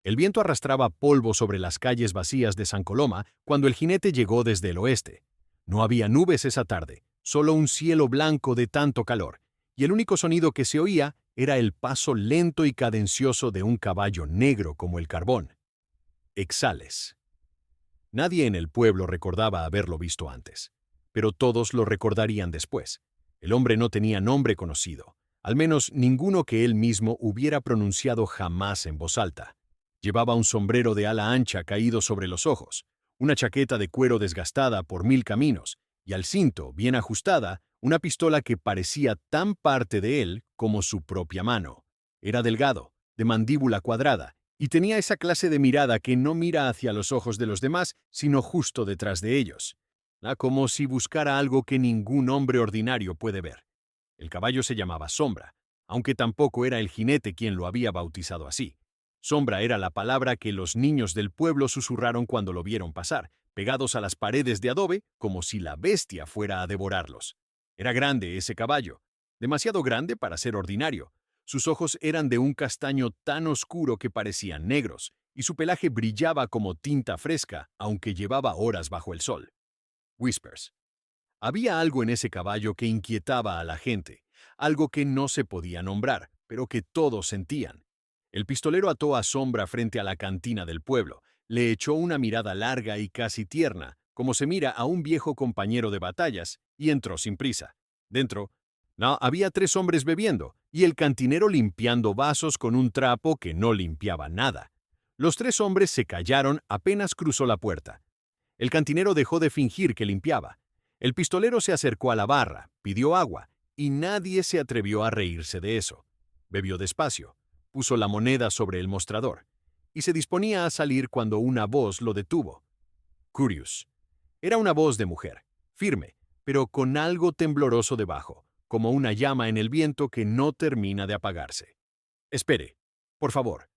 El viento arrastraba polvo sobre las calles vacías de San Coloma cuando el jinete llegó desde el oeste. No había nubes esa tarde, solo un cielo blanco de tanto calor, y el único sonido que se oía era el paso lento y cadencioso de un caballo negro como el carbón. Exales. Nadie en el pueblo recordaba haberlo visto antes, pero todos lo recordarían después. El hombre no tenía nombre conocido, al menos ninguno que él mismo hubiera pronunciado jamás en voz alta. Llevaba un sombrero de ala ancha caído sobre los ojos, una chaqueta de cuero desgastada por 1000 caminos, y al cinto, bien ajustada, una pistola que parecía tan parte de él como su propia mano. Era delgado, de mandíbula cuadrada, y tenía esa clase de mirada que no mira hacia los ojos de los demás, sino justo detrás de ellos, como si buscara algo que ningún hombre ordinario puede ver. El caballo se llamaba Sombra, aunque tampoco era el jinete quien lo había bautizado así. Sombra era la palabra que los niños del pueblo susurraron cuando lo vieron pasar, pegados a las paredes de adobe, como si la bestia fuera a devorarlos. Era grande ese caballo, demasiado grande para ser ordinario. Sus ojos eran de un castaño tan oscuro que parecían negros, y su pelaje brillaba como tinta fresca, aunque llevaba horas bajo el sol. Whispers. Había algo en ese caballo que inquietaba a la gente, algo que no se podía nombrar, pero que todos sentían. El pistolero ató a Sombra frente a la cantina del pueblo, le echó una mirada larga y casi tierna, como se mira a un viejo compañero de batallas, y entró sin prisa. Dentro, no, había 3 hombres bebiendo, y el cantinero limpiando vasos con un trapo que no limpiaba nada. Los 3 hombres se callaron apenas cruzó la puerta. El cantinero dejó de fingir que limpiaba. El pistolero se acercó a la barra, pidió agua, y nadie se atrevió a reírse de eso. Bebió despacio, puso la moneda sobre el mostrador, y se disponía a salir cuando una voz lo detuvo. Curious. Era una voz de mujer, firme, pero con algo tembloroso debajo, como una llama en el viento que no termina de apagarse. Espere, por favor.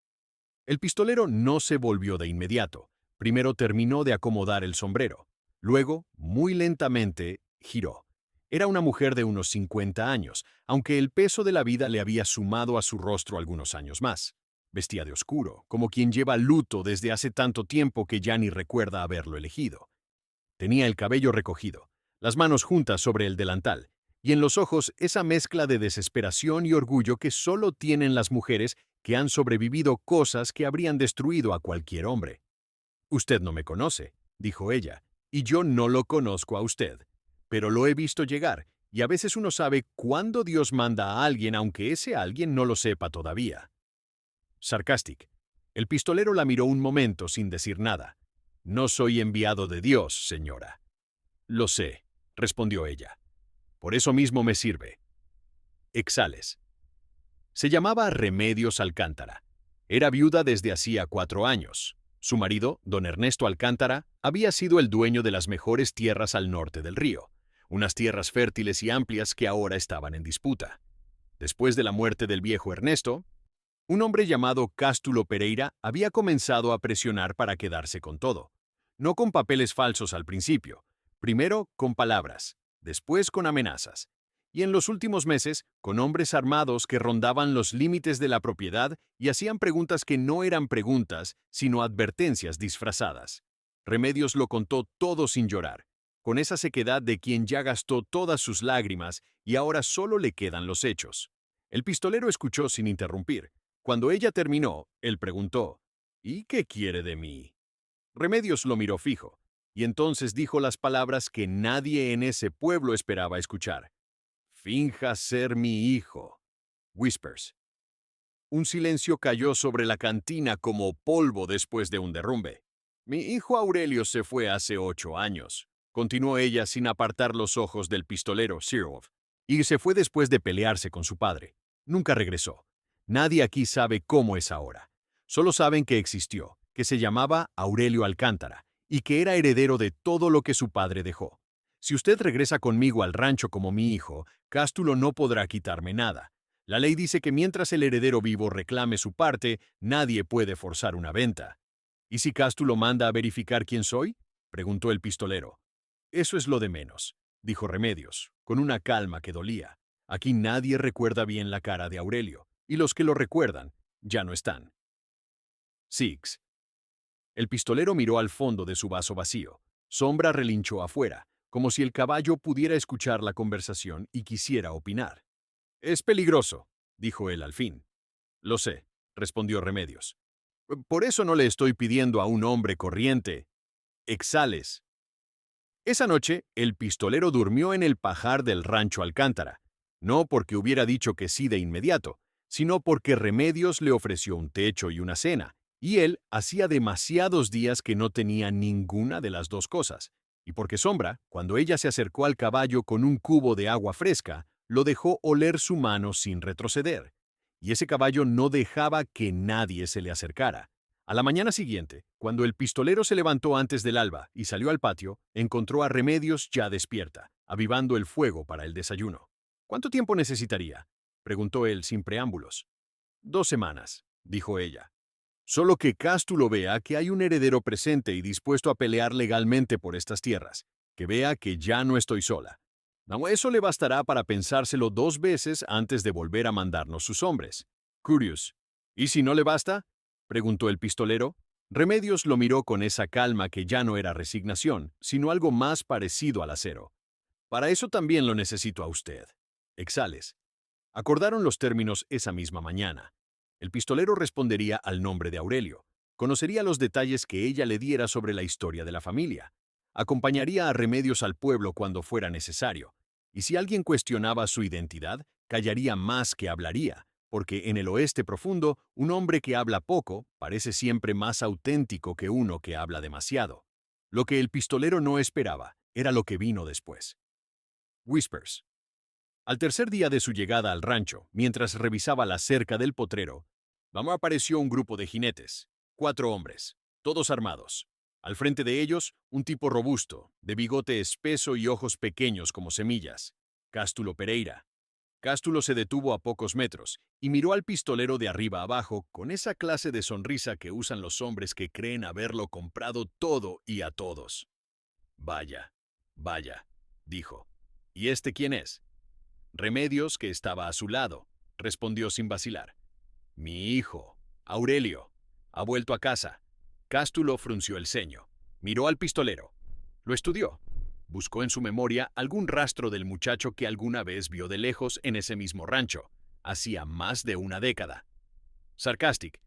El pistolero no se volvió de inmediato. Primero terminó de acomodar el sombrero. Luego, muy lentamente, giró. Era una mujer de unos 50 años, aunque el peso de la vida le había sumado a su rostro algunos años más. Vestía de oscuro, como quien lleva luto desde hace tanto tiempo que ya ni recuerda haberlo elegido. Tenía el cabello recogido, las manos juntas sobre el delantal, y en los ojos esa mezcla de desesperación y orgullo que solo tienen las mujeres que han sobrevivido cosas que habrían destruido a cualquier hombre. Usted no me conoce, dijo ella, y yo no lo conozco a usted, pero lo he visto llegar, y a veces uno sabe cuándo Dios manda a alguien aunque ese alguien no lo sepa todavía. Sarcastic. El pistolero la miró un momento sin decir nada. No soy enviado de Dios, señora. Lo sé, respondió ella. Por eso mismo me sirve. Exales. Se llamaba Remedios Alcántara. Era viuda desde hacía 4 años. Su marido, don Ernesto Alcántara, había sido el dueño de las mejores tierras al norte del río, unas tierras fértiles y amplias que ahora estaban en disputa. Después de la muerte del viejo Ernesto, un hombre llamado Cástulo Pereira había comenzado a presionar para quedarse con todo. No con papeles falsos al principio, primero con palabras, después con amenazas, y en los últimos meses con hombres armados que rondaban los límites de la propiedad y hacían preguntas que no eran preguntas, sino advertencias disfrazadas. Remedios lo contó todo sin llorar, con esa sequedad de quien ya gastó todas sus lágrimas y ahora solo le quedan los hechos. El pistolero escuchó sin interrumpir. Cuando ella terminó, él preguntó, ¿y qué quiere de mí? Remedios lo miró fijo, y entonces dijo las palabras que nadie en ese pueblo esperaba escuchar. Finja ser mi hijo. Whispers. Un silencio cayó sobre la cantina como polvo después de un derrumbe. Mi hijo Aurelio se fue hace 8 años, continuó ella sin apartar los ojos del pistolero Sirov, y se fue después de pelearse con su padre. Nunca regresó. Nadie aquí sabe cómo es ahora. Solo saben que existió, que se llamaba Aurelio Alcántara, y que era heredero de todo lo que su padre dejó. Si usted regresa conmigo al rancho como mi hijo, Cástulo no podrá quitarme nada. La ley dice que mientras el heredero vivo reclame su parte, nadie puede forzar una venta. ¿Y si Cástulo manda a verificar quién soy? Preguntó el pistolero. Eso es lo de menos, dijo Remedios, con una calma que dolía. Aquí nadie recuerda bien la cara de Aurelio, y los que lo recuerdan ya no están. Six. El pistolero miró al fondo de su vaso vacío. Sombra relinchó afuera, como si el caballo pudiera escuchar la conversación y quisiera opinar. «Es peligroso», dijo él al fin. «Lo sé», respondió Remedios. «Por eso no le estoy pidiendo a un hombre corriente. Exhales». Esa noche, el pistolero durmió en el pajar del rancho Alcántara, no porque hubiera dicho que sí de inmediato, sino porque Remedios le ofreció un techo y una cena, y él hacía demasiados días que no tenía ninguna de las dos cosas, y porque Sombra, cuando ella se acercó al caballo con un cubo de agua fresca, lo dejó oler su mano sin retroceder, y ese caballo no dejaba que nadie se le acercara. A la mañana siguiente, cuando el pistolero se levantó antes del alba y salió al patio, encontró a Remedios ya despierta, avivando el fuego para el desayuno. «¿Cuánto tiempo necesitaría?», preguntó él sin preámbulos. «2 semanas», dijo ella. «Solo que Cástulo vea que hay un heredero presente y dispuesto a pelear legalmente por estas tierras, que vea que ya no estoy sola. No, eso le bastará para pensárselo 2 veces antes de volver a mandarnos sus hombres. Curious. ¿Y si no le basta?», preguntó el pistolero. Remedios lo miró con esa calma que ya no era resignación, sino algo más parecido al acero. «Para eso también lo necesito a usted. Exhales». Acordaron los términos esa misma mañana. El pistolero respondería al nombre de Aurelio. Conocería los detalles que ella le diera sobre la historia de la familia. Acompañaría a Remedios al pueblo cuando fuera necesario. Y si alguien cuestionaba su identidad, callaría más que hablaría, porque en el oeste profundo, un hombre que habla poco parece siempre más auténtico que uno que habla demasiado. Lo que el pistolero no esperaba era lo que vino después. Whispers. Al tercer día de su llegada al rancho, mientras revisaba la cerca del potrero, apareció un grupo de jinetes, 4 hombres, todos armados. Al frente de ellos, un tipo robusto, de bigote espeso y ojos pequeños como semillas, Cástulo Pereira. Cástulo se detuvo a pocos metros y miró al pistolero de arriba abajo con esa clase de sonrisa que usan los hombres que creen haberlo comprado todo y a todos. «Vaya, vaya», dijo. «¿Y este quién es?». Remedios, que estaba a su lado, respondió sin vacilar. «Mi hijo, Aurelio. Ha vuelto a casa». Cástulo frunció el ceño. Miró al pistolero. Lo estudió. Buscó en su memoria algún rastro del muchacho que alguna vez vio de lejos en ese mismo rancho, hacía más de una década. «Sarcastic.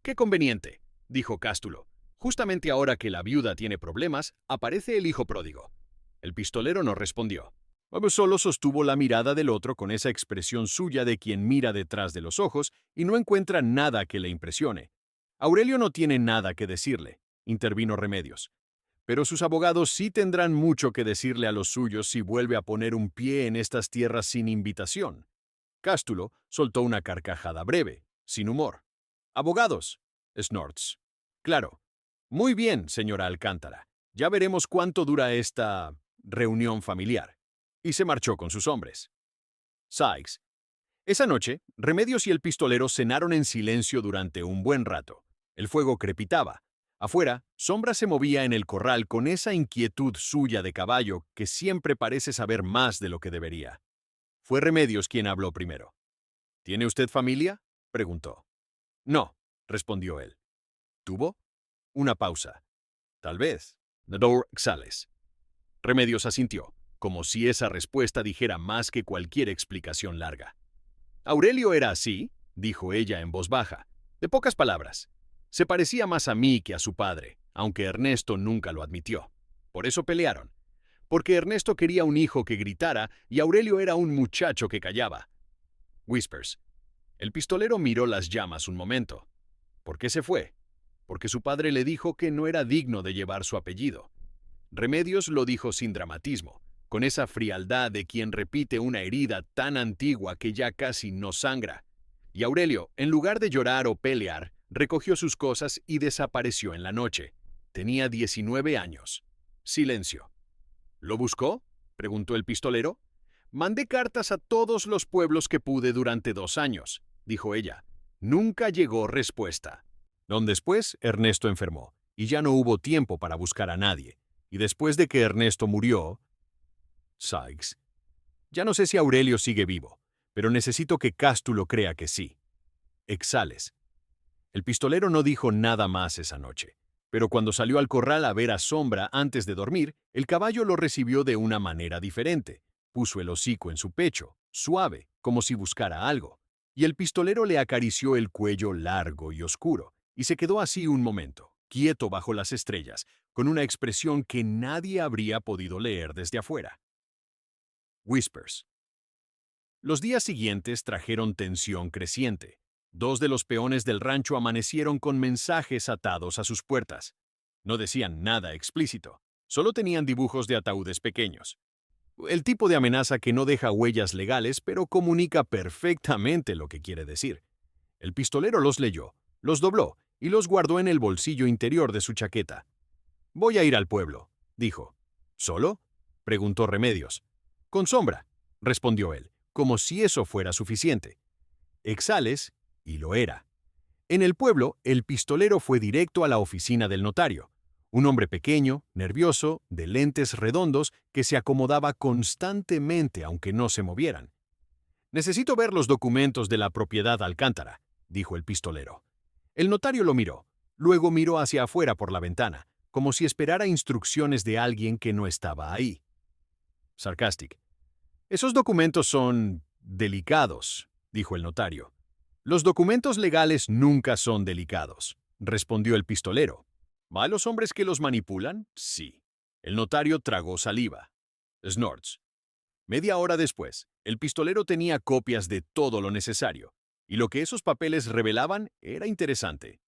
Qué conveniente», dijo Cástulo. «Justamente ahora que la viuda tiene problemas, aparece el hijo pródigo». El pistolero no respondió. Solo sostuvo la mirada del otro con esa expresión suya de quien mira detrás de los ojos y no encuentra nada que le impresione. «Aurelio no tiene nada que decirle», intervino Remedios. «Pero sus abogados sí tendrán mucho que decirle a los suyos si vuelve a poner un pie en estas tierras sin invitación». Cástulo soltó una carcajada breve, sin humor. «¿Abogados?», snorts. «Claro». «Muy bien, señora Alcántara. Ya veremos cuánto dura esta reunión familiar». Y se marchó con sus hombres. Sykes. Esa noche, Remedios y el pistolero cenaron en silencio durante un buen rato. El fuego crepitaba. Afuera, Sombra se movía en el corral con esa inquietud suya de caballo que siempre parece saber más de lo que debería. Fue Remedios quien habló primero. «¿Tiene usted familia?», preguntó. «No», respondió él. ¿Tuvo? Una pausa. «Tal vez». Nador Xales. Remedios asintió, como si esa respuesta dijera más que cualquier explicación larga. «Aurelio era así», dijo ella en voz baja, de pocas palabras. «Se parecía más a mí que a su padre, aunque Ernesto nunca lo admitió. Por eso pelearon. Porque Ernesto quería un hijo que gritara y Aurelio era un muchacho que callaba». Whispers. El pistolero miró las llamas un momento. ¿Por qué se fue? Porque su padre le dijo que no era digno de llevar su apellido. Remedios lo dijo sin dramatismo, con esa frialdad de quien repite una herida tan antigua que ya casi no sangra. Y Aurelio, en lugar de llorar o pelear, recogió sus cosas y desapareció en la noche. Tenía 19 años. Silencio. ¿Lo buscó?, preguntó el pistolero. «Mandé cartas a todos los pueblos que pude durante 2 años», dijo ella. Nunca llegó respuesta. Después, Ernesto enfermó, y ya no hubo tiempo para buscar a nadie. Y después de que Ernesto murió... Sykes. Ya no sé si Aurelio sigue vivo, pero necesito que Cástulo crea que sí. Exhales. El pistolero no dijo nada más esa noche, pero cuando salió al corral a ver a Sombra antes de dormir, el caballo lo recibió de una manera diferente. Puso el hocico en su pecho, suave, como si buscara algo, y el pistolero le acarició el cuello largo y oscuro, y se quedó así un momento, quieto bajo las estrellas, con una expresión que nadie habría podido leer desde afuera. Whispers. Los días siguientes trajeron tensión creciente. Dos de los peones del rancho amanecieron con mensajes atados a sus puertas. No decían nada explícito, solo tenían dibujos de ataúdes pequeños. El tipo de amenaza que no deja huellas legales, pero comunica perfectamente lo que quiere decir. El pistolero los leyó, los dobló y los guardó en el bolsillo interior de su chaqueta. «Voy a ir al pueblo», dijo. «¿Solo?», preguntó Remedios. «Con Sombra», respondió él, como si eso fuera suficiente. Exhales, y lo era. En el pueblo, el pistolero fue directo a la oficina del notario. Un hombre pequeño, nervioso, de lentes redondos, que se acomodaba constantemente aunque no se movieran. «Necesito ver los documentos de la propiedad Alcántara», dijo el pistolero. El notario lo miró, luego miró hacia afuera por la ventana, como si esperara instrucciones de alguien que no estaba ahí. Sarcastic. «Esos documentos son delicados», dijo el notario. «Los documentos legales nunca son delicados», respondió el pistolero. «¿Malos hombres que los manipulan? Sí». El notario tragó saliva. Snorts. Media hora después, el pistolero tenía copias de todo lo necesario, y lo que esos papeles revelaban era interesante.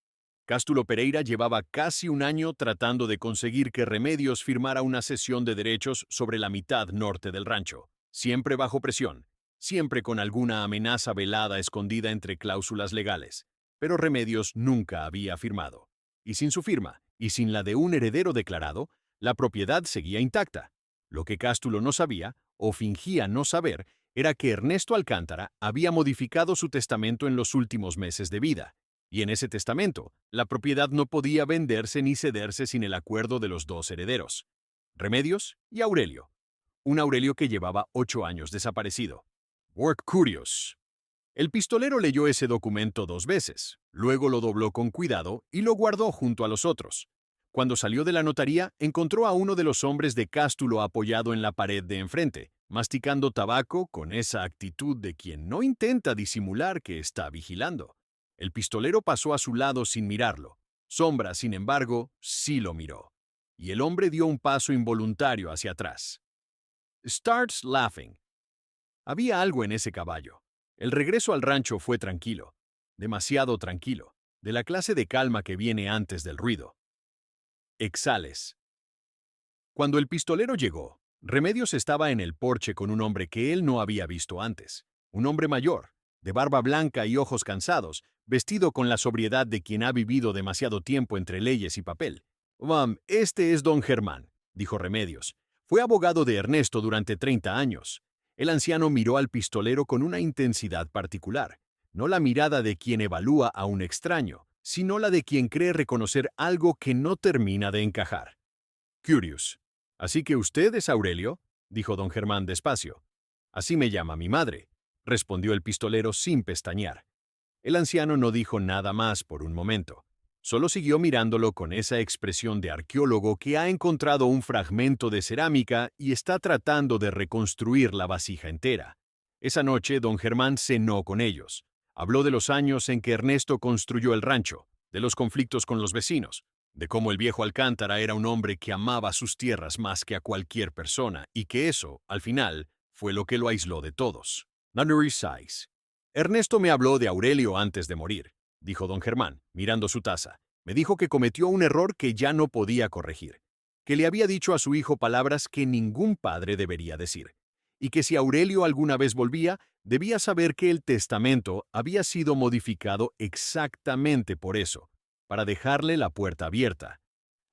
Cástulo Pereira llevaba casi un año tratando de conseguir que Remedios firmara una cesión de derechos sobre la mitad norte del rancho, siempre bajo presión, siempre con alguna amenaza velada escondida entre cláusulas legales. Pero Remedios nunca había firmado. Y sin su firma, y sin la de un heredero declarado, la propiedad seguía intacta. Lo que Cástulo no sabía, o fingía no saber, era que Ernesto Alcántara había modificado su testamento en los últimos meses de vida. Y en ese testamento, la propiedad no podía venderse ni cederse sin el acuerdo de los dos herederos, Remedios y Aurelio. Un Aurelio que llevaba 8 años desaparecido. Work Curious. El pistolero leyó ese documento 2 veces, luego lo dobló con cuidado y lo guardó junto a los otros. Cuando salió de la notaría, encontró a uno de los hombres de Cástulo apoyado en la pared de enfrente, masticando tabaco con esa actitud de quien no intenta disimular que está vigilando. El pistolero pasó a su lado sin mirarlo. Sombra, sin embargo, sí lo miró. Y el hombre dio un paso involuntario hacia atrás. Starts laughing. Había algo en ese caballo. El regreso al rancho fue tranquilo, demasiado tranquilo, de la clase de calma que viene antes del ruido. Exhales. Cuando el pistolero llegó, Remedios estaba en el porche con un hombre que él no había visto antes. Un hombre mayor, de barba blanca y ojos cansados, vestido con la sobriedad de quien ha vivido demasiado tiempo entre leyes y papel. Este es don Germán», dijo Remedios. «Fue abogado de Ernesto durante 30 años. El anciano miró al pistolero con una intensidad particular, no la mirada de quien evalúa a un extraño, sino la de quien cree reconocer algo que no termina de encajar. «Curious. Así que usted es Aurelio», dijo don Germán despacio. «Así me llama mi madre», respondió el pistolero sin pestañear. El anciano no dijo nada más por un momento. Solo siguió mirándolo con esa expresión de arqueólogo que ha encontrado un fragmento de cerámica y está tratando de reconstruir la vasija entera. Esa noche, don Germán cenó con ellos. Habló de los años en que Ernesto construyó el rancho, de los conflictos con los vecinos, de cómo el viejo Alcántara era un hombre que amaba sus tierras más que a cualquier persona y que eso, al final, fue lo que lo aisló de todos. Nunnery sighs. «Ernesto me habló de Aurelio antes de morir», dijo don Germán, mirando su taza. «Me dijo que cometió un error que ya no podía corregir, que le había dicho a su hijo palabras que ningún padre debería decir, y que si Aurelio alguna vez volvía, debía saber que el testamento había sido modificado exactamente por eso, para dejarle la puerta abierta».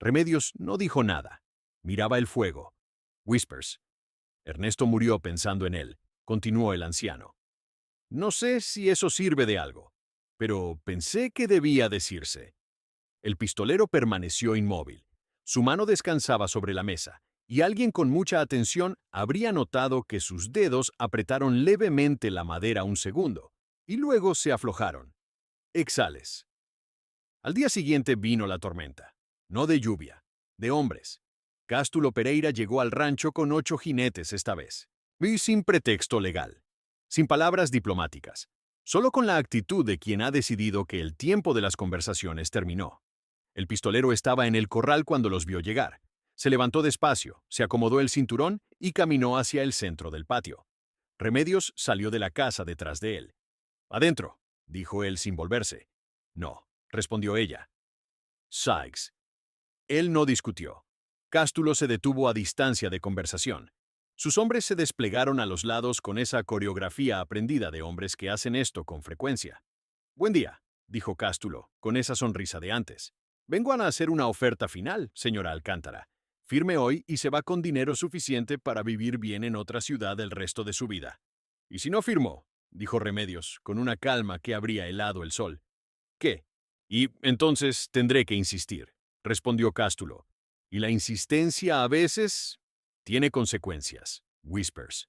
Remedios no dijo nada. Miraba el fuego. Whispers. «Ernesto murió pensando en él», continuó el anciano. «No sé si eso sirve de algo, pero pensé que debía decirse». El pistolero permaneció inmóvil. Su mano descansaba sobre la mesa, y alguien con mucha atención habría notado que sus dedos apretaron levemente la madera un segundo, y luego se aflojaron. Exhales. Al día siguiente vino la tormenta. No de lluvia, de hombres. Cástulo Pereira llegó al rancho con 8 jinetes esta vez. Y sin pretexto legal. Sin palabras diplomáticas. Solo con la actitud de quien ha decidido que el tiempo de las conversaciones terminó. El pistolero estaba en el corral cuando los vio llegar. Se levantó despacio, se acomodó el cinturón y caminó hacia el centro del patio. Remedios salió de la casa detrás de él. «Adentro», dijo él sin volverse. «No», respondió ella. «Sykes». Él no discutió. Cástulo se detuvo a distancia de conversación. Sus hombres se desplegaron a los lados con esa coreografía aprendida de hombres que hacen esto con frecuencia. «Buen día», dijo Cástulo, con esa sonrisa de antes. «Vengo a hacer una oferta final, señora Alcántara. Firme hoy y se va con dinero suficiente para vivir bien en otra ciudad el resto de su vida». «¿Y si no firmo?», dijo Remedios, con una calma que habría helado el sol. «¿Qué?». «Y entonces tendré que insistir», respondió Cástulo. «Y la insistencia a veces tiene consecuencias». Whispers.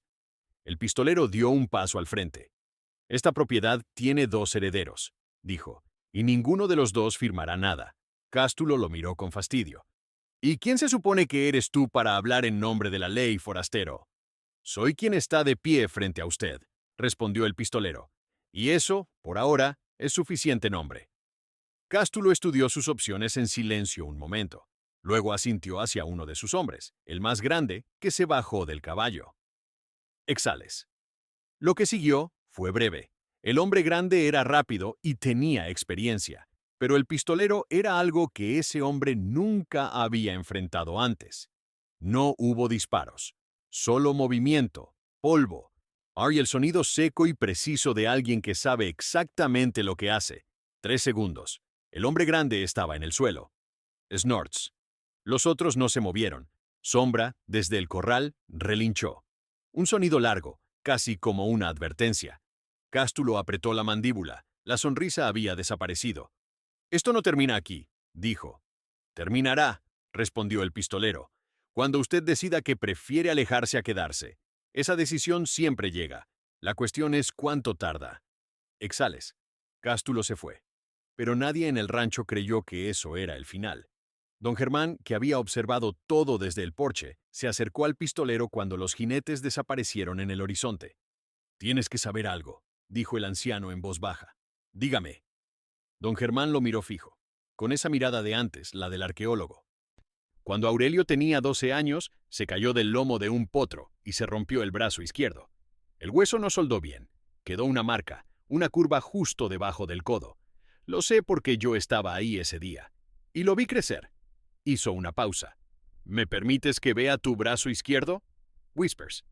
El pistolero dio un paso al frente. «Esta propiedad tiene 2 herederos», dijo, «y ninguno de los 2 firmará nada». Cástulo lo miró con fastidio. «¿Y quién se supone que eres tú para hablar en nombre de la ley, forastero?» «Soy quien está de pie frente a usted», respondió el pistolero. «Y eso, por ahora, es suficiente nombre». Cástulo estudió sus opciones en silencio un momento. Luego asintió hacia uno de sus hombres, el más grande, que se bajó del caballo. «Exhales». Lo que siguió fue breve. El hombre grande era rápido y tenía experiencia, pero el pistolero era algo que ese hombre nunca había enfrentado antes. No hubo disparos, solo movimiento, polvo, y el sonido seco y preciso de alguien que sabe exactamente lo que hace. 3 segundos. El hombre grande estaba en el suelo. Snorts. Los otros no se movieron. Sombra, desde el corral, relinchó. Un sonido largo, casi como una advertencia. Cástulo apretó la mandíbula. La sonrisa había desaparecido. «Esto no termina aquí», dijo. «Terminará», respondió el pistolero, «cuando usted decida que prefiere alejarse a quedarse. Esa decisión siempre llega. La cuestión es cuánto tarda». Exhales. Cástulo se fue. Pero nadie en el rancho creyó que eso era el final. Don Germán, que había observado todo desde el porche, se acercó al pistolero cuando los jinetes desaparecieron en el horizonte. «Tienes que saber algo», dijo el anciano en voz baja. «Dígame». Don Germán lo miró fijo, con esa mirada de antes, la del arqueólogo. Cuando Aurelio tenía 12 años, se cayó del lomo de un potro y se rompió el brazo izquierdo. El hueso no soldó bien. Quedó una marca, una curva justo debajo del codo. Lo sé porque yo estaba ahí ese día. Y lo vi crecer. Hizo una pausa. «¿Me permites que vea tu brazo izquierdo?». Whispers.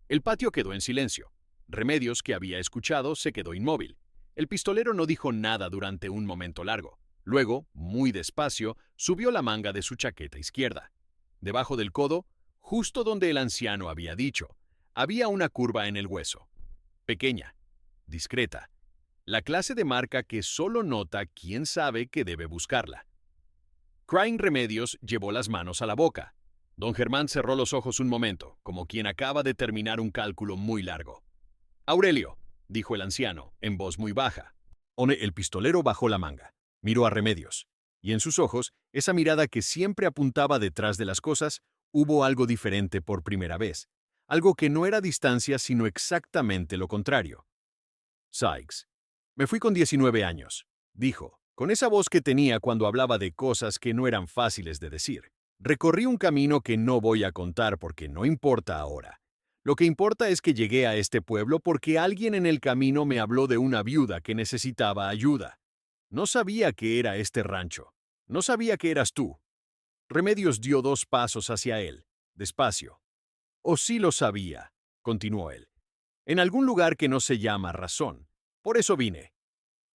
El patio quedó en silencio. Remedios, que había escuchado, se quedó inmóvil. El pistolero no dijo nada durante un momento largo. Luego, muy despacio, subió la manga de su chaqueta izquierda. Debajo del codo, justo donde el anciano había dicho, había una curva en el hueso. Pequeña, discreta. La clase de marca que solo nota quien sabe que debe buscarla. Crying Remedios llevó las manos a la boca. Don Germán cerró los ojos un momento, como quien acaba de terminar un cálculo muy largo. «Aurelio», dijo el anciano, en voz muy baja. El pistolero bajó la manga, miró a Remedios, y en sus ojos, esa mirada que siempre apuntaba detrás de las cosas, hubo algo diferente por primera vez. Algo que no era distancia, sino exactamente lo contrario. «Sykes. Me fui con 19 años», dijo, con esa voz que tenía cuando hablaba de cosas que no eran fáciles de decir. «Recorrí un camino que no voy a contar porque no importa ahora. Lo que importa es que llegué a este pueblo porque alguien en el camino me habló de una viuda que necesitaba ayuda. No sabía que era este rancho. No sabía que eras tú». Remedios dio 2 pasos hacia él, despacio. «O sí lo sabía», continuó él. «En algún lugar que no se llama razón. Por eso vine».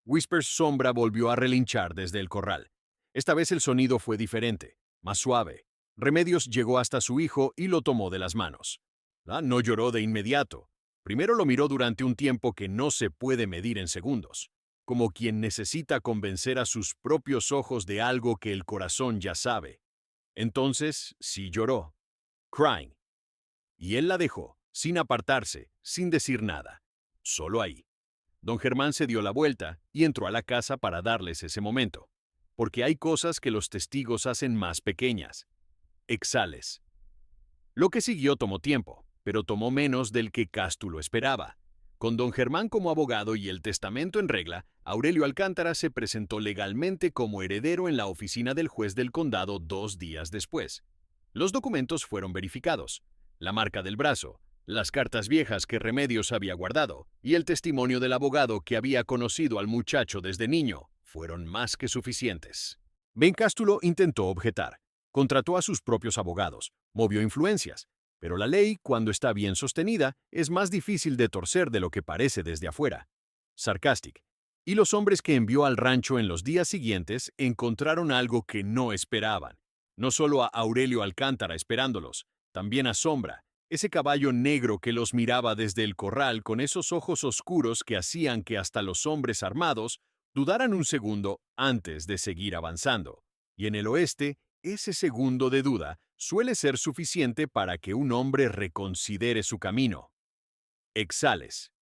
Whispers sombra volvió a relinchar desde el corral. Esta vez el sonido fue diferente, más suave. Remedios llegó hasta su hijo y lo tomó de las manos. No lloró de inmediato. Primero lo miró durante un tiempo que no se puede medir en segundos, como quien necesita convencer a sus propios ojos de algo que el corazón ya sabe. Entonces sí lloró. Crying. Y él la dejó, sin apartarse, sin decir nada. Solo ahí. Don Germán se dio la vuelta y entró a la casa para darles ese momento. porque hay cosas que los testigos hacen más pequeñas. Exales. Lo que siguió tomó tiempo, pero tomó menos del que Cástulo esperaba. Con don Germán como abogado y el testamento en regla, Aurelio Alcántara se presentó legalmente como heredero en la oficina del juez del condado 2 días después. Los documentos fueron verificados. La marca del brazo, las cartas viejas que Remedios había guardado y el testimonio del abogado que había conocido al muchacho desde niño fueron más que suficientes. Ben Cástulo intentó objetar. Contrató a sus propios abogados, movió influencias, pero la ley, cuando está bien sostenida, es más difícil de torcer de lo que parece desde afuera. Sarcastic. Y los hombres que envió al rancho en los días siguientes encontraron algo que no esperaban. No solo a Aurelio Alcántara esperándolos, también a Sombra, ese caballo negro que los miraba desde el corral con esos ojos oscuros que hacían que hasta los hombres armados dudaran un segundo antes de seguir avanzando. Y en el oeste, ese segundo de duda suele ser suficiente para que un hombre reconsidere su camino. Exales.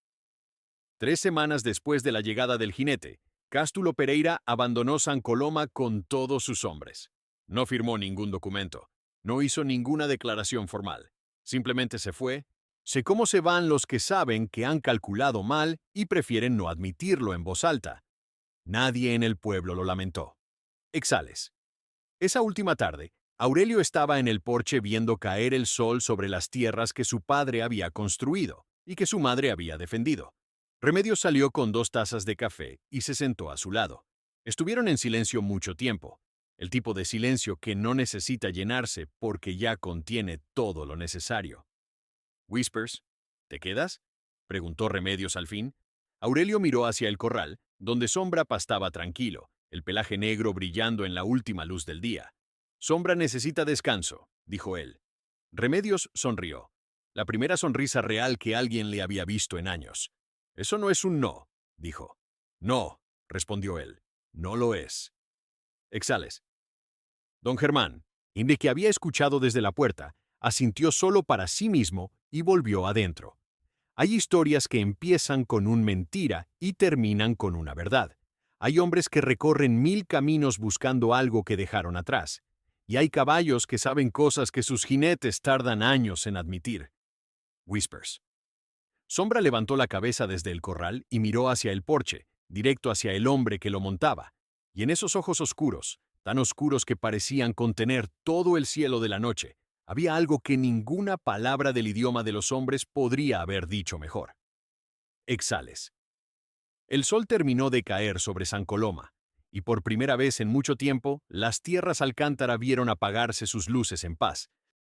3 semanas después de la llegada del jinete, Cástulo Pereira abandonó San Coloma con todos sus hombres. No firmó ningún documento, no hizo ninguna declaración formal. Simplemente se fue. Sé cómo se van los que saben que han calculado mal y prefieren no admitirlo en voz alta. Nadie en el pueblo lo lamentó. Exales. Esa última tarde, Aurelio estaba en el porche viendo caer el sol sobre las tierras que su padre había construido y que su madre había defendido. Remedios salió con 2 tazas de café y se sentó a su lado. Estuvieron en silencio mucho tiempo, el tipo de silencio que no necesita llenarse porque ya contiene todo lo necesario. «Whispers, ¿te quedas?», preguntó Remedios al fin. Aurelio miró hacia el corral, donde Sombra pastaba tranquilo, el pelaje negro brillando en la última luz del día. «Sombra necesita descanso», dijo él. Remedios sonrió. La primera sonrisa real que alguien le había visto en años. «Eso no es un no», dijo. «No», respondió él. «No lo es». Exales. Don Germán, de que había escuchado desde la puerta, asintió solo para sí mismo y volvió adentro. Hay historias que empiezan con una mentira y terminan con una verdad. Hay hombres que recorren 1000 caminos buscando algo que dejaron atrás. Y hay caballos que saben cosas que sus jinetes tardan años en admitir. Whispers. Sombra levantó la cabeza desde el corral y miró hacia el porche, directo hacia el hombre que lo montaba. Y en esos ojos oscuros, tan oscuros que parecían contener todo el cielo de la noche, había algo que ninguna palabra del idioma de los hombres podría haber dicho mejor. Exales. El sol terminó de caer sobre San Coloma, y por primera vez en mucho tiempo, las tierras Alcántara vieron apagarse sus luces en paz,